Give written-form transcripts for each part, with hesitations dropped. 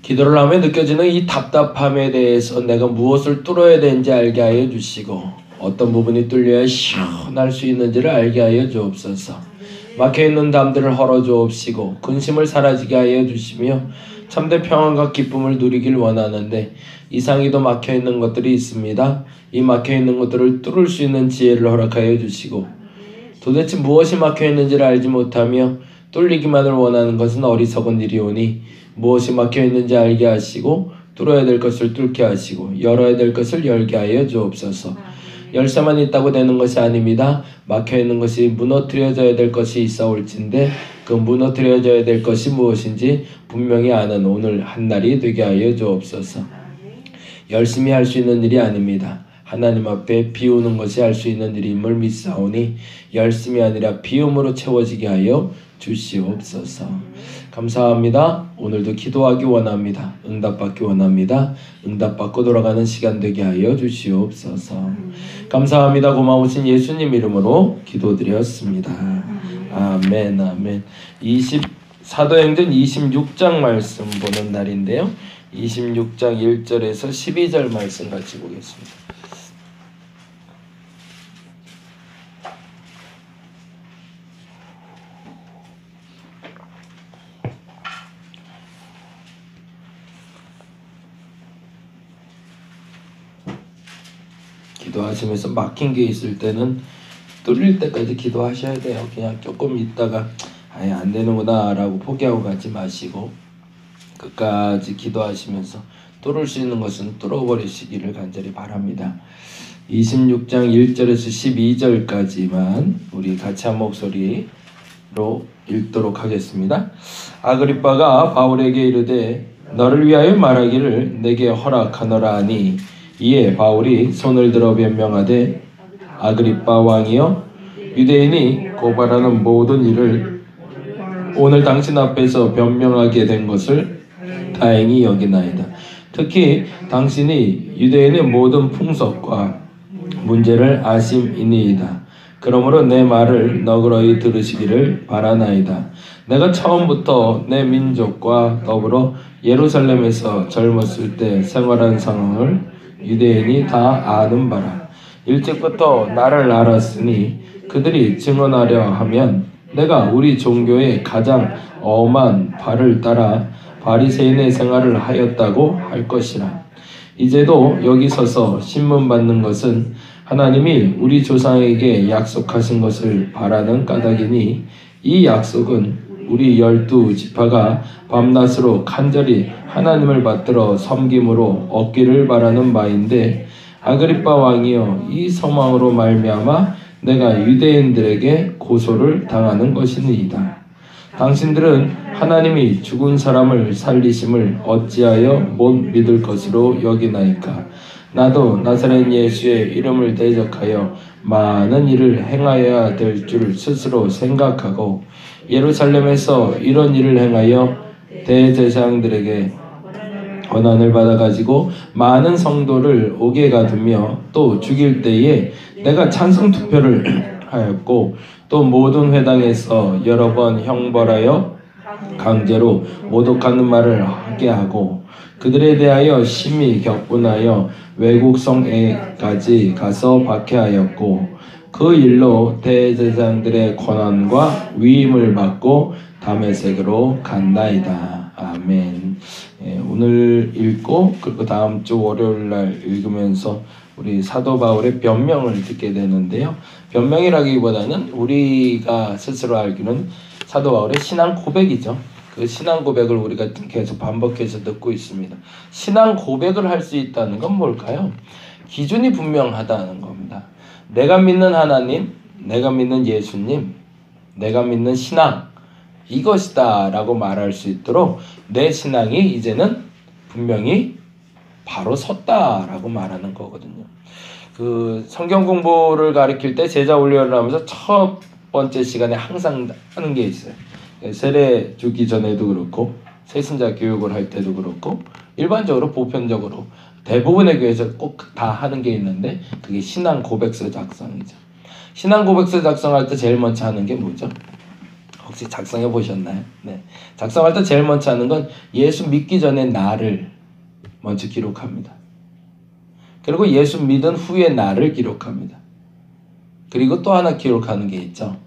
기도를 하며 느껴지는 이 답답함에 대해서 내가 무엇을 뚫어야 되는지 알게 하여 주시고 어떤 부분이 뚫려야 시원할 수 있는지를 알게 하여 주옵소서. 막혀있는 담들을 헐어 주옵시고 근심을 사라지게 하여 주시며 참된 평안과 기쁨을 누리길 원하는데 이상히도 막혀있는 것들이 있습니다. 이 막혀있는 것들을 뚫을 수 있는 지혜를 허락하여 주시고 도대체 무엇이 막혀있는지를 알지 못하며 뚫리기만을 원하는 것은 어리석은 일이오니 무엇이 막혀있는지 알게 하시고 뚫어야 될 것을 뚫게 하시고 열어야 될 것을 열게 하여 주옵소서. 열쇠만 있다고 되는 것이 아닙니다. 막혀있는 것이 무너뜨려져야 될 것이 있어올진데 그 무너뜨려져야 될 것이 무엇인지 분명히 아는 오늘 한날이 되게 하여 주옵소서. 열심히 할 수 있는 일이 아닙니다. 하나님 앞에 비우는 것이 할 수 있는 일임을 믿사오니 열심이 아니라 비움으로 채워지게 하여 주시옵소서. 감사합니다. 오늘도 기도하기 원합니다. 응답받기 원합니다. 응답받고 돌아가는 시간 되게 하여 주시옵소서. 감사합니다. 고마우신 예수님 이름으로 기도드렸습니다. 아멘 아멘. 사도행전 26장 말씀 보는 날인데요. 26장 1절에서 12절 말씀 같이 보겠습니다. 기도하시면서 막힌 게 있을 때는 뚫릴 때까지 기도하셔야 돼요. 그냥 조금 있다가 아예 안 되는구나 라고 포기하고 가지 마시고 끝까지 기도하시면서 뚫을 수 있는 것은 뚫어버리시기를 간절히 바랍니다. 26장 1절에서 12절까지만 우리 같이 한 목소리로 읽도록 하겠습니다. 아그리빠가 바울에게 이르되 너를 위하여 말하기를 내게 허락하노라 하니 이에 바울이 손을 들어 변명하되 아그리빠 왕이여 유대인이 고발하는 모든 일을 오늘 당신 앞에서 변명하게 된 것을 다행히 여기나이다. 특히 당신이 유대인의 모든 풍속과 문제를 아심이니이다. 그러므로 내 말을 너그러이 들으시기를 바라나이다. 내가 처음부터 내 민족과 더불어 예루살렘에서 젊었을 때 생활한 상황을 유대인이 다 아는 바라. 일찍부터 나를 알았으니 그들이 증언하려 하면 내가 우리 종교의 가장 엄한 바를 따라 바리새인의 생활을 하였다고 할 것이라. 이제도 여기 서서 신문 받는 것은 하나님이 우리 조상에게 약속하신 것을 바라는 까닭이니 이 약속은 우리 12지파가 밤낮으로 간절히 하나님을 받들어 섬김으로 얻기를 바라는 바인데 아그리빠 왕이여 이 소망으로 말미암아 내가 유대인들에게 고소를 당하는 것이니이다. 당신들은 하나님이 죽은 사람을 살리심을 어찌하여 못 믿을 것으로 여기나이까. 나도 나사렛 예수의 이름을 대적하여 많은 일을 행하여야 될 줄 스스로 생각하고 예루살렘에서 이런 일을 행하여 대제사장들에게 권한을 받아가지고 많은 성도를 옥에 가두며 또 죽일 때에 내가 찬성 투표를 하였고 또 모든 회당에서 여러 번 형벌하여 강제로 모독하는 말을 하게 하고 그들에 대하여 심히 격분하여 외국 성에까지 가서 박해하였고 그 일로 대제사장들의 권한과 위임을 받고 다메섹으로 간나이다. 아멘. 오늘 읽고 그리고 다음 주 월요일날 읽으면서 우리 사도 바울의 변명을 듣게 되는데요. 변명이라기보다는 우리가 스스로 알기는 사도 바울의 신앙 고백이죠. 그 신앙 고백을 우리가 계속 반복해서 듣고 있습니다. 신앙 고백을 할 수 있다는 건 뭘까요? 기준이 분명하다는 겁니다. 내가 믿는 하나님, 내가 믿는 예수님, 내가 믿는 신앙 이것이다 라고 말할 수 있도록 내 신앙이 이제는 분명히 바로 섰다라고 말하는 거거든요. 그 성경 공부를 가르칠 때 제자 훈련을 하면서 첫 번째 시간에 항상 하는 게 있어요. 세례 주기 전에도 그렇고 세신자 교육을 할 때도 그렇고 일반적으로 보편적으로 대부분의 교회에서 꼭 다 하는 게 있는데 그게 신앙 고백서 작성이죠. 신앙 고백서 작성할 때 제일 먼저 하는 게 뭐죠? 혹시 작성해 보셨나요? 네. 작성할 때 제일 먼저 하는 건 예수 믿기 전에 나를 먼저 기록합니다. 그리고 예수 믿은 후에 나를 기록합니다. 그리고 또 하나 기록하는 게 있죠.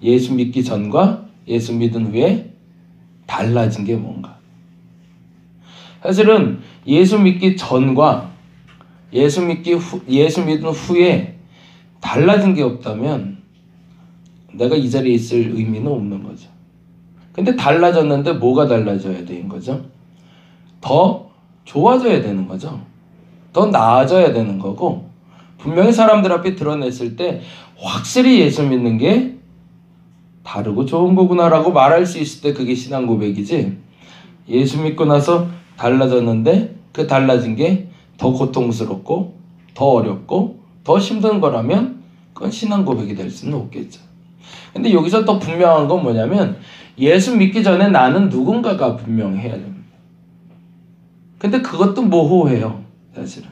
예수 믿기 전과 예수 믿은 후에 달라진 게 뭔가. 사실은 예수 믿기 전과 예수 믿은 후에 달라진 게 없다면 내가 이 자리에 있을 의미는 없는 거죠. 근데 달라졌는데 뭐가 달라져야 되는 거죠? 더 좋아져야 되는 거죠. 더 나아져야 되는 거고, 분명히 사람들 앞에 드러냈을 때 확실히 예수 믿는 게 다르고 좋은 거구나라고 말할 수 있을 때 그게 신앙 고백이지, 예수 믿고 나서 달라졌는데 그 달라진 게 더 고통스럽고 더 어렵고 더 힘든 거라면 그건 신앙 고백이 될 수는 없겠죠. 근데 여기서 더 분명한 건 뭐냐면 예수 믿기 전에 나는 누군가가 분명해야 됩니다. 근데 그것도 모호해요. 사실은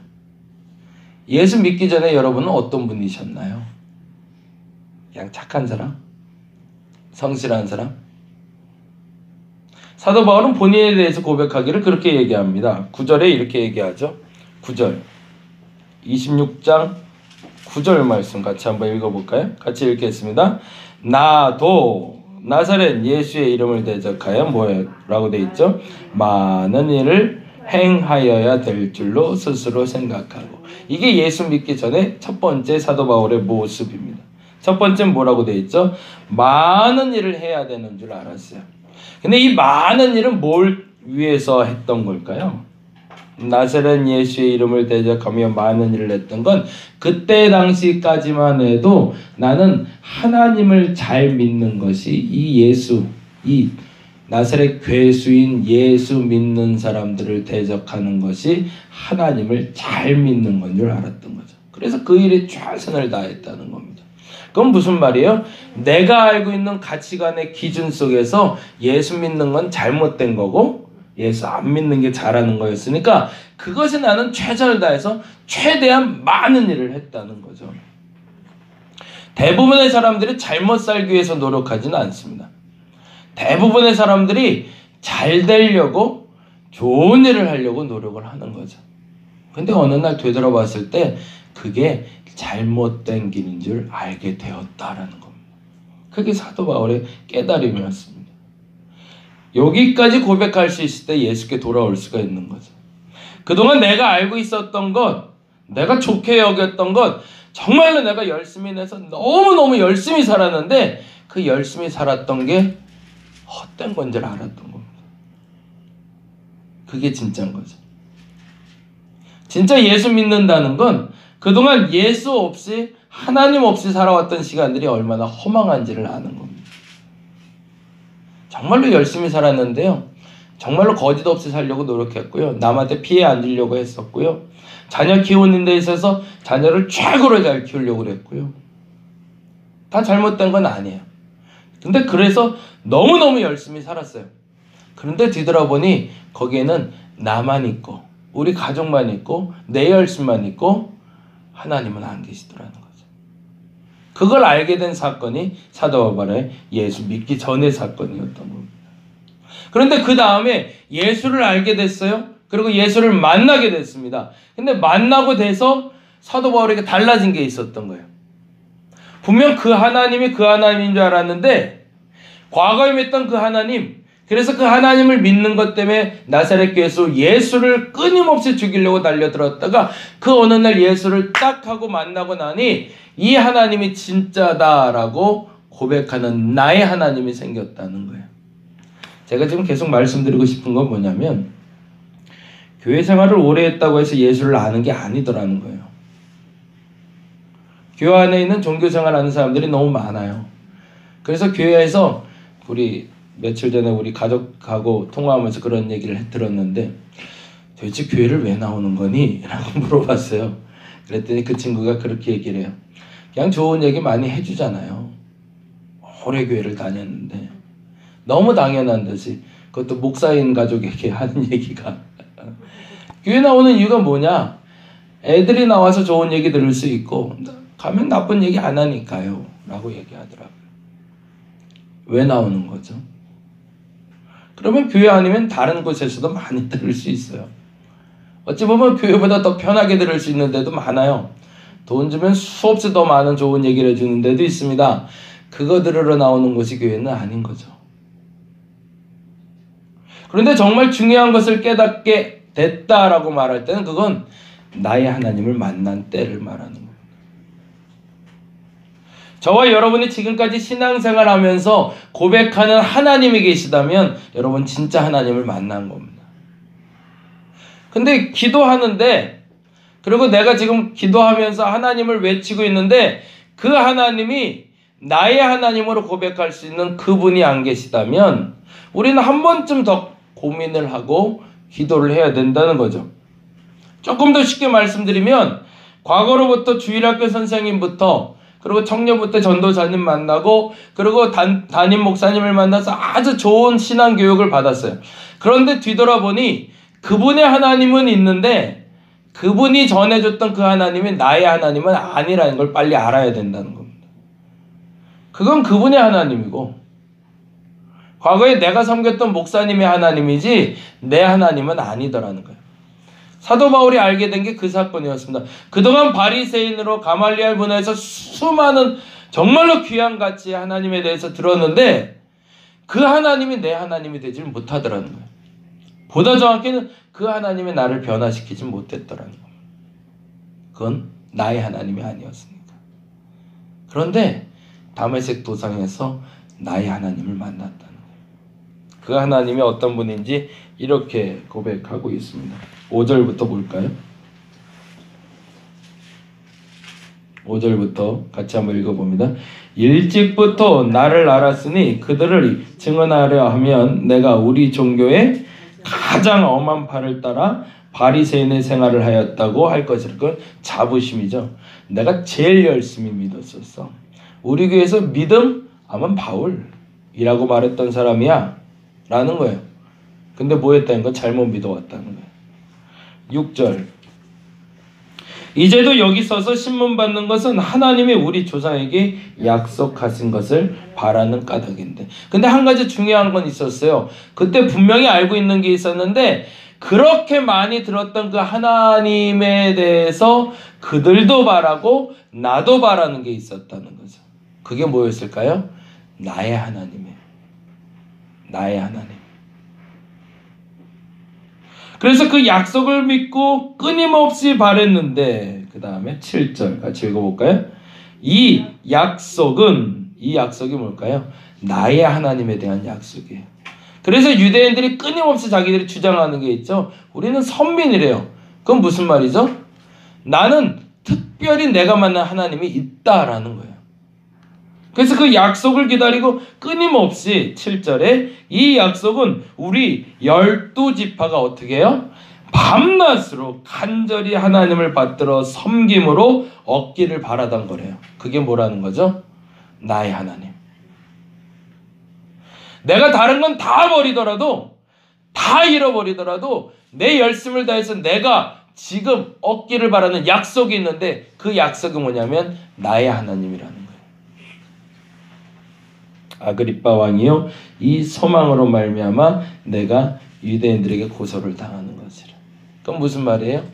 예수 믿기 전에 여러분은 어떤 분이셨나요? 그냥 착한 사람? 성실한 사람? 사도 바울은 본인에 대해서 고백하기를 그렇게 얘기합니다. 9절에 이렇게 얘기하죠. 9절 26장 9절 말씀 같이 한번 읽어볼까요? 같이 읽겠습니다. 나도 나사렛 예수의 이름을 대적하여 뭐라고 돼 있죠? 많은 일을 행하여야 될 줄로 스스로 생각하고. 이게 예수 믿기 전에 첫 번째 사도 바울의 모습입니다. 첫 번째는 뭐라고 돼 있죠? 많은 일을 해야 되는 줄 알았어요. 근데 이 많은 일은 뭘 위해서 했던 걸까요? 나사렛 예수의 이름을 대적하며 많은 일을 했던 건 그때 당시까지만 해도 나는 하나님을 잘 믿는 것이 이 나사렛 괴수인 예수 믿는 사람들을 대적하는 것이 하나님을 잘 믿는 건 줄 알았던 거죠. 그래서 그 일에 최선을 다했다는 겁니다. 그건 무슨 말이에요? 내가 알고 있는 가치관의 기준 속에서 예수 믿는 건 잘못된 거고 예수 안 믿는 게 잘하는 거였으니까 그것에 나는 최선을 다해서 최대한 많은 일을 했다는 거죠. 대부분의 사람들이 잘못 살기 위해서 노력하지는 않습니다. 대부분의 사람들이 잘 되려고 좋은 일을 하려고 노력을 하는 거죠. 근데 어느 날 되돌아봤을 때 그게 잘못된 길인 줄 알게 되었다라는 겁니다. 그게 사도 바울의 깨달음이었습니다. 여기까지 고백할 수 있을 때 예수께 돌아올 수가 있는 거죠. 그동안 내가 알고 있었던 것, 내가 좋게 여겼던 것, 정말로 내가 열심히 내서 너무너무 열심히 살았는데 그 열심히 살았던 게 헛된 건 줄 알았던 겁니다. 그게 진짜인 거죠. 진짜 예수 믿는다는 건 그동안 예수 없이 하나님 없이 살아왔던 시간들이 얼마나 허망한지를 아는 겁니다. 정말로 열심히 살았는데요. 정말로 거짓 없이 살려고 노력했고요. 남한테 피해 안 주려고 했었고요. 자녀 키우는 데 있어서 자녀를 최고로 잘 키우려고 그랬고요. 다 잘못된 건 아니에요. 근데 그래서 너무너무 열심히 살았어요. 그런데 뒤돌아보니 거기에는 나만 있고 우리 가족만 있고 내 열심만 있고 하나님은 안 계시더라는 거죠. 그걸 알게 된 사건이 사도 바울의 예수 믿기 전의 사건이었던 겁니다. 그런데 그 다음에 예수를 알게 됐어요. 그리고 예수를 만나게 됐습니다. 근데 만나고 돼서 사도 바울에게 달라진 게 있었던 거예요. 분명 그 하나님이 그 하나님인 줄 알았는데 과거에 믿던 그 하나님, 그래서 그 하나님을 믿는 것 때문에 나사렛 괴수 예수를 끊임없이 죽이려고 달려들었다가 그 어느 날 예수를 딱 하고 만나고 나니 이 하나님이 진짜다라고 고백하는 나의 하나님이 생겼다는 거예요. 제가 지금 계속 말씀드리고 싶은 건 뭐냐면 교회 생활을 오래 했다고 해서 예수를 아는 게 아니더라는 거예요. 교회 안에 있는 종교 생활하는 사람들이 너무 많아요. 그래서 교회에서 우리 며칠 전에 우리 가족하고 통화하면서 그런 얘기를 들었는데 도대체 교회를 왜 나오는 거니? 라고 물어봤어요. 그랬더니 그 친구가 그렇게 얘기를 해요. 그냥 좋은 얘기 많이 해주잖아요. 오래 교회를 다녔는데 너무 당연한 듯이 그것도 목사인 가족에게 하는 얘기가 교회 나오는 이유가 뭐냐? 애들이 나와서 좋은 얘기 들을 수 있고 가면 나쁜 얘기 안 하니까요 라고 얘기하더라고요. 왜 나오는 거죠? 그러면 교회 아니면 다른 곳에서도 많이 들을 수 있어요. 어찌 보면 교회보다 더 편하게 들을 수 있는 데도 많아요. 돈 주면 수없이 더 많은 좋은 얘기를 해주는 데도 있습니다. 그거 들으러 나오는 곳이 교회는 아닌 거죠. 그런데 정말 중요한 것을 깨닫게 됐다라고 말할 때는 그건 나의 하나님을 만난 때를 말하는 겁니다. 저와 여러분이 지금까지 신앙생활 하면서 고백하는 하나님이 계시다면 여러분 진짜 하나님을 만난 겁니다. 근데 기도하는데, 그리고 내가 지금 기도하면서 하나님을 외치고 있는데 그 하나님이 나의 하나님으로 고백할 수 있는 그분이 안 계시다면 우리는 한 번쯤 더 고민을 하고 기도를 해야 된다는 거죠. 조금 더 쉽게 말씀드리면 과거로부터 주일학교 선생님부터 그리고 청년부터 전도사님 만나고 그리고 담임 목사님을 만나서 아주 좋은 신앙교육을 받았어요. 그런데 뒤돌아보니 그분의 하나님은 있는데 그분이 전해줬던 그 하나님이 나의 하나님은 아니라는 걸 빨리 알아야 된다는 겁니다. 그건 그분의 하나님이고 과거에 내가 섬겼던 목사님의 하나님이지 내 하나님은 아니더라는 거예요. 사도 바울이 알게 된 게 그 사건이었습니다. 그동안 바리새인으로 가말리엘 문화에서 수많은 정말로 귀한 가치 하나님에 대해서 들었는데 그 하나님이 내 하나님이 되지 못하더라는 거예요. 보다 정확히는 그 하나님이 나를 변화시키지 못했더라는 겁니다. 그건 나의 하나님이 아니었으니까. 그런데 다메섹 도상에서 나의 하나님을 만났다는 거예요. 그 하나님이 어떤 분인지 이렇게 고백하고 있습니다. 5절부터 볼까요? 5절부터 같이 한번 읽어봅니다. 일찍부터 나를 알았으니 그들을 증언하려 하면 내가 우리 종교의 가장 엄한 팔을 따라 바리새인의 생활을 하였다고 할 것이라. 그건 자부심이죠. 내가 제일 열심히 믿었었어. 우리 교회에서 믿음 하면 바울이라고 말했던 사람이야 라는 거예요. 근데 뭐 했다는 건 잘못 믿어왔다는 거예요. 6절 이제도 여기 서서 신문 받는 것은 하나님이 우리 조상에게 약속하신 것을 바라는 까닭인데, 근데 한 가지 중요한 건 있었어요. 그때 분명히 알고 있는 게 있었는데 그렇게 많이 들었던 그 하나님에 대해서 그들도 바라고 나도 바라는 게 있었다는 거죠. 그게 뭐였을까요? 나의 하나님이에요. 나의 하나님. 그래서 그 약속을 믿고 끊임없이 바랬는데, 그 다음에 7절 같이 읽어볼까요? 이 약속이 뭘까요? 나의 하나님에 대한 약속이에요. 그래서 유대인들이 끊임없이 자기들이 주장하는 게 있죠. 우리는 선민이래요. 그건 무슨 말이죠? 나는 특별히 내가 만난 하나님이 있다라는 거예요. 그래서 그 약속을 기다리고 끊임없이 7절에 이 약속은 우리 12지파가 어떻게 해요? 밤낮으로 간절히 하나님을 받들어 섬김으로 얻기를 바라던 거래요. 그게 뭐라는 거죠? 나의 하나님. 내가 다른 건 다 버리더라도, 다 잃어버리더라도 내 열심을 다해서 내가 지금 얻기를 바라는 약속이 있는데 그 약속은 뭐냐면 나의 하나님이라는 거예요. 아그리빠 왕이요 이 소망으로 말미암아 내가 유대인들에게 고소를 당하는 것이라. 그건 무슨 말이에요?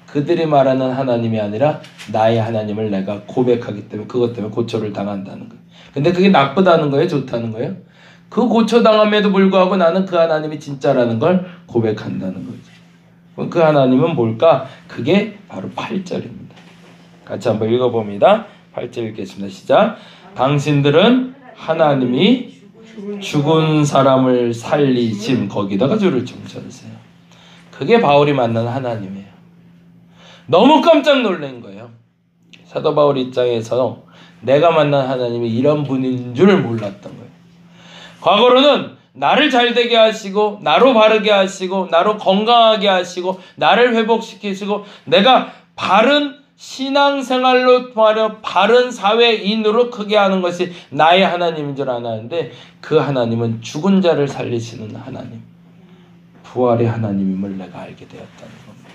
그들이 말하는 하나님이 아니라 나의 하나님을 내가 고백하기 때문에 그것 때문에 고초를 당한다는 거예요. 근데 그게 나쁘다는 거예요? 좋다는 거예요? 그 고초당함에도 불구하고 나는 그 하나님이 진짜라는 걸 고백한다는 거죠. 그럼 그 하나님은 뭘까? 그게 바로 8절입니다. 같이 한번 읽어봅니다. 8절 읽겠습니다. 시작. 당신들은 하나님이 죽은 사람을 살리심, 거기다가 줄을 좀 쳐주세요. 그게 바울이 만난 하나님이에요. 너무 깜짝 놀란 거예요. 사도 바울 입장에서 내가 만난 하나님이 이런 분인 줄 몰랐던 거예요. 과거로는 나를 잘되게 하시고 나로 바르게 하시고 나로 건강하게 하시고 나를 회복시키시고 내가 바른 신앙생활로 말하여 바른 사회인으로 크게 하는 것이 나의 하나님인 줄 아는데 그 하나님은 죽은 자를 살리시는 하나님, 부활의 하나님임을 내가 알게 되었다는 겁니다.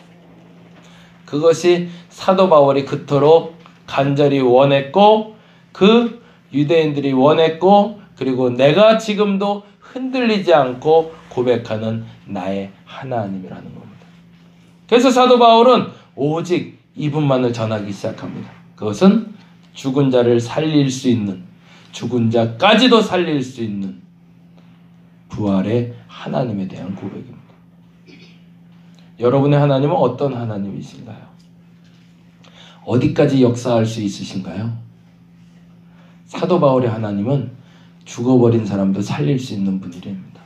그것이 사도 바울이 그토록 간절히 원했고 그 유대인들이 원했고 그리고 내가 지금도 흔들리지 않고 고백하는 나의 하나님이라는 겁니다. 그래서 사도 바울은 오직 이분만을 전하기 시작합니다. 그것은 죽은 자를 살릴 수 있는, 죽은 자까지도 살릴 수 있는 부활의 하나님에 대한 고백입니다. 여러분의 하나님은 어떤 하나님이신가요? 어디까지 역사할 수 있으신가요? 사도 바울의 하나님은 죽어버린 사람도 살릴 수 있는 분이랍니다.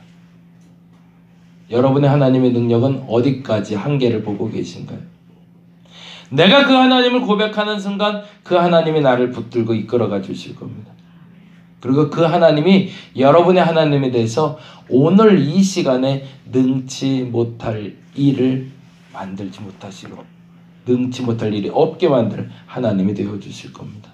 여러분의 하나님의 능력은 어디까지 한계를 보고 계신가요? 내가 그 하나님을 고백하는 순간 그 하나님이 나를 붙들고 이끌어가 주실 겁니다. 그리고 그 하나님이 여러분의 하나님에 대해서 오늘 이 시간에 능치 못할 일을 만들지 못하시고 능치 못할 일이 없게 만들 하나님이 되어주실 겁니다.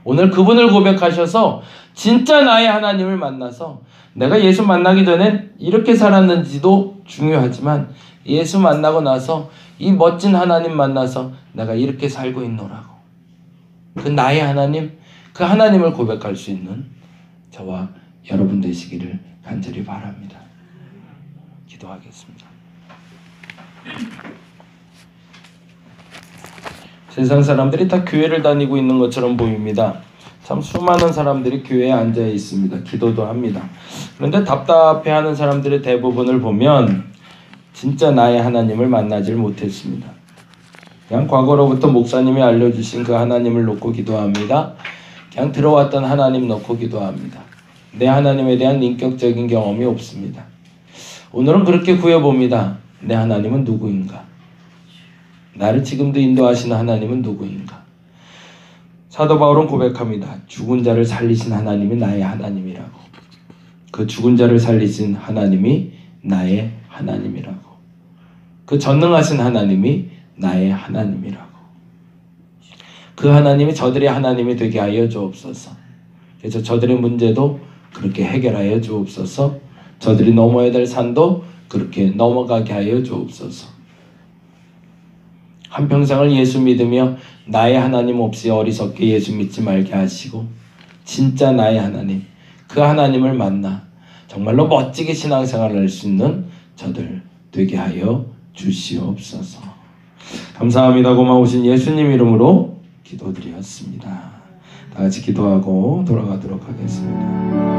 오늘 그분을 고백하셔서 진짜 나의 하나님을 만나서 내가 예수 만나기 전엔 이렇게 살았는지도 중요하지만 예수 만나고 나서 이 멋진 하나님 만나서 내가 이렇게 살고 있노라고 그 나의 하나님, 그 하나님을 고백할 수 있는 저와 여러분 되시기를 간절히 바랍니다. 기도하겠습니다. 세상 사람들이 다 교회를 다니고 있는 것처럼 보입니다. 참 수많은 사람들이 교회에 앉아 있습니다. 기도도 합니다. 그런데 답답해하는 사람들의 대부분을 보면 진짜 나의 하나님을 만나질 못했습니다. 그냥 과거로부터 목사님이 알려주신 그 하나님을 놓고 기도합니다. 그냥 들어왔던 하나님 놓고 기도합니다. 내 하나님에 대한 인격적인 경험이 없습니다. 오늘은 그렇게 구해봅니다. 내 하나님은 누구인가? 나를 지금도 인도하시는 하나님은 누구인가? 사도 바울은 고백합니다. 죽은 자를 살리신 하나님이 나의 하나님이라고. 그 죽은 자를 살리신 하나님이 나의 하나님이라고. 그 전능하신 하나님이 나의 하나님이라고. 그 하나님이 저들의 하나님이 되게 하여 주옵소서. 그래서 저들의 문제도 그렇게 해결하여 주옵소서. 저들이 넘어야 될 산도 그렇게 넘어가게 하여 주옵소서. 한평생을 예수 믿으며 나의 하나님 없이 어리석게 예수 믿지 말게 하시고 진짜 나의 하나님, 그 하나님을 만나 정말로 멋지게 신앙생활을 할 수 있는 저들 되게 하여 주시옵소서. 감사합니다. 고마우신 예수님 이름으로 기도드렸습니다. 다 같이 기도하고 돌아가도록 하겠습니다.